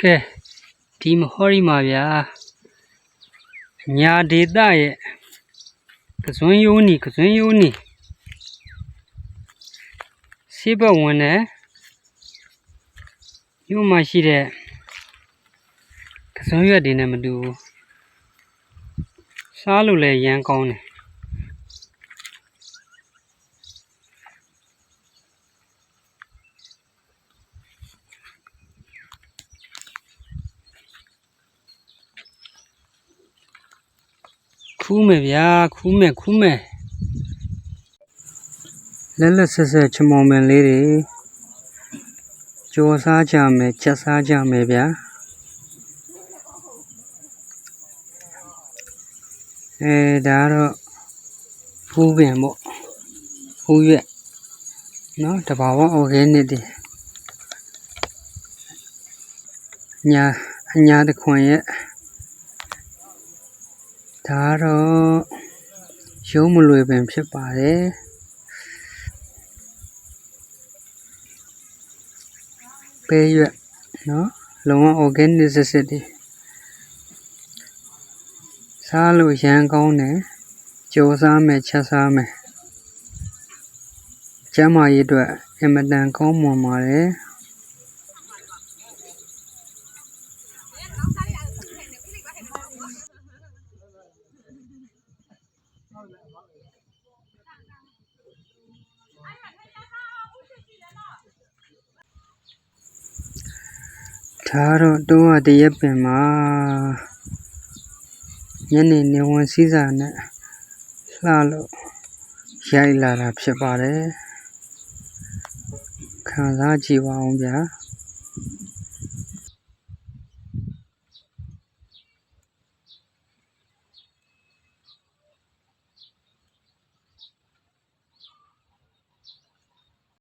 ကဲဒီမဟောရီမှာဗျာညာဒေသရဲ့ကစွန်းရိုးနီဆေးဘက်ဝင်တဲ့မြို့မှာရှိတဲ့ကစွန်းရွက်တွေနဲ့မတူဘူးစားလို့လည်းရမ်းကောင်းတယ်ခူးမယ်ဗျာခူးမယ်လက်ဆက်ချမောင်ပင်လေးတွေကြော်စားကြမယ်ချက်စားကြမယ်ဗျာဒါကတော့ဖူးပင်ပေါ့ဖူးရွက်နော်တဘာဝအော်ဂဲနစ်တွေအညာတခွန်ရဲ့ဒါတော့ရုံးမလွယ်ပင်ဖြစ်ပါတယ်ပဲရွက်နော်လုံးဝ organic စစ်တွေစားလို့ရမ်းကောင်းတယ်ကြော်စားမယ်ချက်စားမယ်ကျန်းမာရေးအတွက်အင်မတန်ကောင်းမွန်ပါတယ်ဒါတော့တုံးတရက်ပင်မှာညနေနေဝင်စည်းစာနဲ့လှလို့ရိုက်လာတာဖြစ်ပါတယ်ခံစားကြည့်ပါအောင်ဗျာ